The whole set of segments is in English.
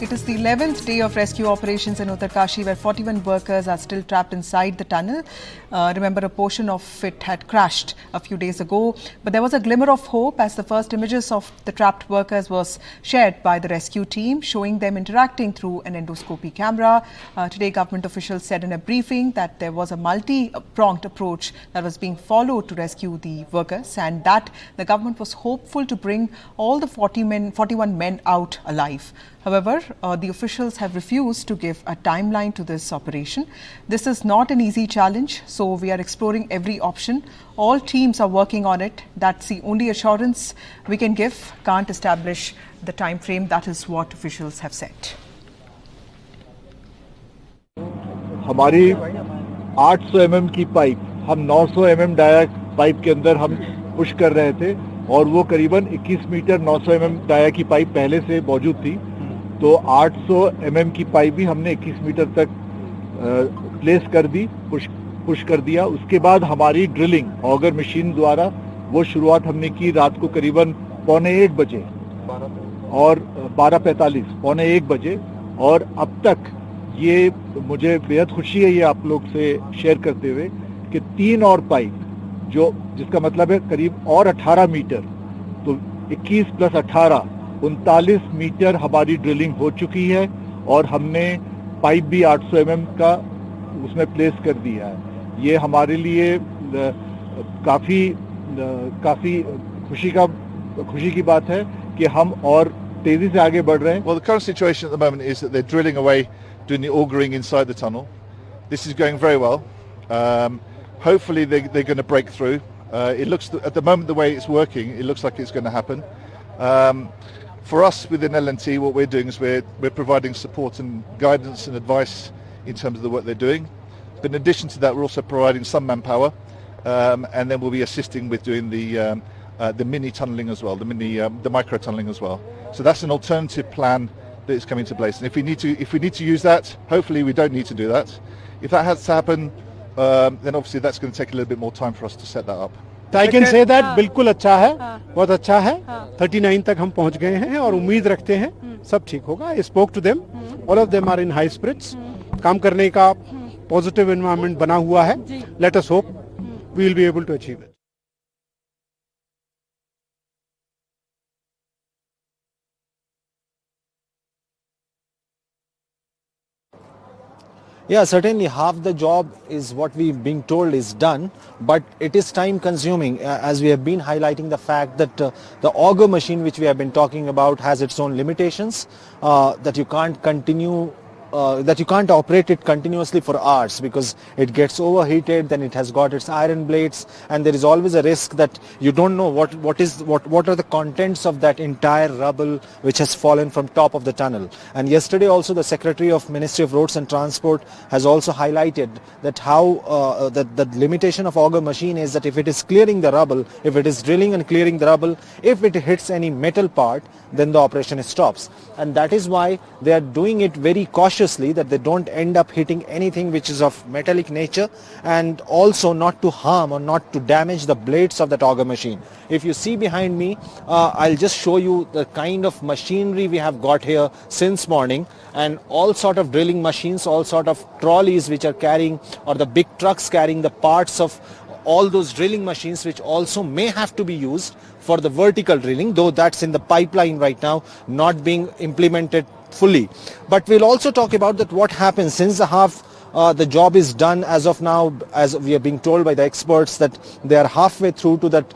It is the 11th day of rescue operations in Uttarkashi, where 41 workers are still trapped inside the tunnel. Remember, a portion of it had crashed a few days ago, but there was a glimmer of hope as the first images of the trapped workers was shared by the rescue team, showing them interacting through an endoscopy camera. Today, government officials said in a briefing that there was a multi-pronged approach that was being followed to rescue the workers, and that the government was hopeful to bring all the 41 men out alive. However, the officials have refused to give a timeline to this operation. This is not an easy challenge, so we are exploring every option. All teams are working on it. That's the only assurance we can give. Can't establish the time frame. That is what officials have said. हमारी 800 mm की pipe हम 900 mm dia pipe के अंदर हम push कर रहे थे और वो करीबन 21 मीटर 900 mm डाया की पाइप पहले से मौजूद थी, तो 800 mm की पाइप भी हमने 21 मीटर तक प्लेस कर दी, पुश कर दिया। उसके बाद हमारी ड्रिलिंग ऑगर मशीन द्वारा वो शुरुआत हमने की रात को करीबन 1:45 बजे और 12:45 1:45 बजे, और अब तक ये मुझे बेहद खुशी है ये आप लोग से शेयर करते हुए कि 3 और पाइप जो जिसका मतलब है करीब और 18 मीटर, तो 21 + 18 39 मीटर हमारी ड्रिलिंग हो चुकी है और हमने पाइप भी 800 mm का उसमें प्लेस कर दिया है। ये हमारे लिए काफी खुशी की बात है कि हम और तेजी से आगे बढ़ रहे हैं। Well, the current situation at the moment is that they're drilling away, doing the augering inside the tunnel. This is going very well. Hopefully they're going to break through. It looks, at the moment, the way it's working, it looks like it's going to happen. For us within L&T, what we're doing is we're providing support and guidance and advice in terms of the work they're doing. But in addition to that, we're also providing some manpower, and then we'll be assisting with doing the mini tunneling as well, the micro tunneling as well. So that's an alternative plan that is coming to place. And if we need to use that, hopefully we don't need to do that. If that has to happen, then obviously that's going to take a little bit more time for us to set that up. I can say that बिल्कुल अच्छा है, बहुत अच्छा है। 39 तक हम पहुंच गए हैं और उम्मीद रखते हैं सब ठीक होगा। I spoke to them, all of them are in high spirits. काम करने का positive environment बना हुआ है। Let us hope we will be able to achieve it. Yeah, certainly half the job is what we've been told is done, but it is time consuming, as we have been highlighting the fact that the auger machine which we have been talking about has its own limitations, that you can't continue that you can't operate it continuously for hours because it gets overheated, then it has got its iron blades, and there is always a risk that you don't know what are the contents of that entire rubble which has fallen from top of the tunnel. And yesterday also the Secretary of Ministry of Roads and Transport has also highlighted that how the limitation of auger machine is that if it is clearing the rubble, if it is drilling and clearing the rubble, if it hits any metal part, then the operation stops. And that is why they are doing it very cautiously, that they don't end up hitting anything which is of metallic nature, and also not to harm or not to damage the blades of that auger machine. If you see behind me, I'll just show you the kind of machinery we have got here since morning, and all sort of drilling machines, all sort of trolleys which are carrying, or the big trucks carrying the parts of all those drilling machines which also may have to be used for the vertical drilling, though that's in the pipeline right now, not being implemented fully. But we'll also talk about that what happens since the job is done as of now, as we are being told by the experts that they are halfway through to that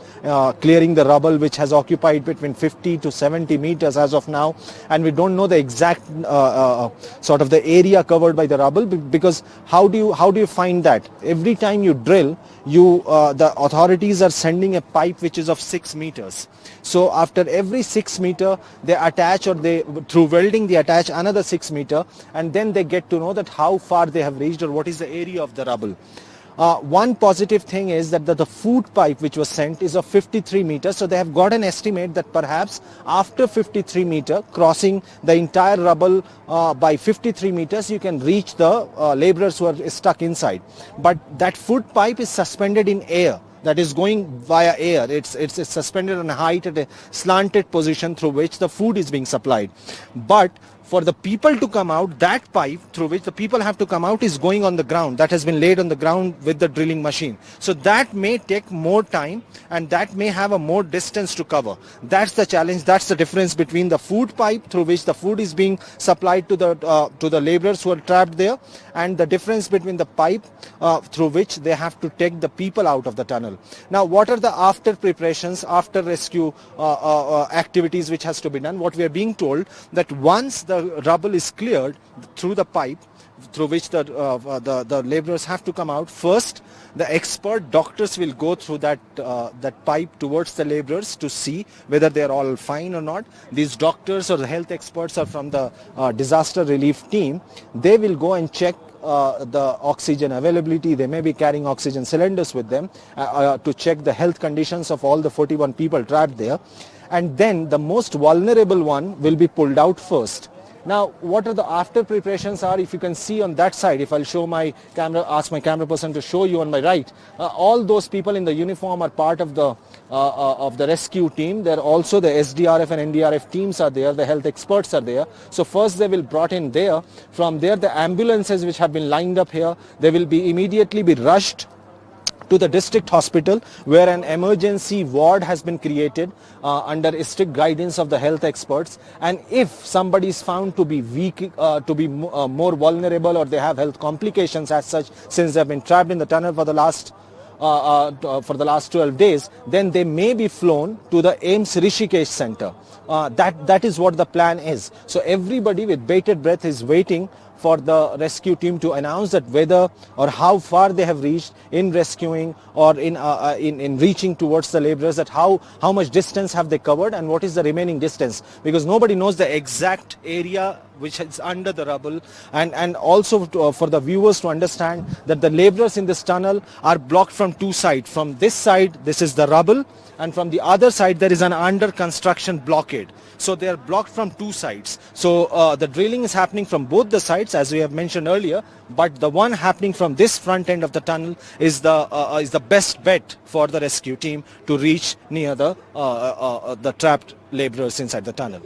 clearing the rubble which has occupied between 50 to 70 meters as of now, and we don't know the exact sort of the area covered by the rubble, because how do you find that? Every time you drill, the authorities are sending a pipe which is of 6 meters. So after every 6 meter they attach, or they through welding they attach another 6 meter, and then they get to know that how far they have reached or what is the area of the rubble. One positive thing is that the food pipe which was sent is of 53 meters, so they have got an estimate that perhaps after 53 meter, crossing the entire rubble by 53 meters, you can reach the laborers who are stuck inside. But that food pipe is suspended in air. that is going via air. It's suspended on a height at a slanted position through which the food is being supplied. But for the people to come out, that pipe through which the people have to come out is going on the ground. That has been laid on the ground with the drilling machine. So that may take more time and that may have a more distance to cover. That's the challenge. That's the difference between the food pipe through which the food is being supplied to the laborers who are trapped there, and the difference between the pipe through which they have to take the people out of the tunnel. Now, what are the after preparations, after rescue activities which has to be done? What we are being told that once the rubble is cleared through the pipe through which the laborers have to come out, first the expert doctors will go through that pipe towards the laborers to see whether they are all fine or not. These doctors or the health experts are from the disaster relief team. They will go and check the oxygen availability. They may be carrying oxygen cylinders with them to check the health conditions of all the 41 people trapped there. And then the most vulnerable one will be pulled out first. Now, what are the after preparations are, if you can see on that side, if I'll show my camera, ask my camera person to show you on my right, all those people in the uniform are part of the rescue team. There also the SDRF and NDRF teams are there, the health experts are there. So first they will brought in there. From there, the ambulances which have been lined up here, they will be immediately be rushed to the district hospital, where an emergency ward has been created under strict guidance of the health experts. And if somebody is found to be weak, to be more vulnerable, or they have health complications as such, since they have been trapped in the tunnel for the last 12 days, then they may be flown to the AIIMS Rishikesh center. That is what the plan is. So everybody with bated breath is waiting for the rescue team to announce that whether or how far they have reached in rescuing or in reaching towards the laborers, that how much distance have they covered and what is the remaining distance, because nobody knows the exact area which is under the rubble. And also for the viewers to understand that the laborers in this tunnel are blocked from two sides. From this side, this is the rubble, and from the other side there is an under construction blockade. So they are blocked from two sides. So the drilling is happening from both the sides, as we have mentioned earlier, but the one happening from this front end of the tunnel is the best bet for the rescue team to reach near the trapped laborers inside the tunnel.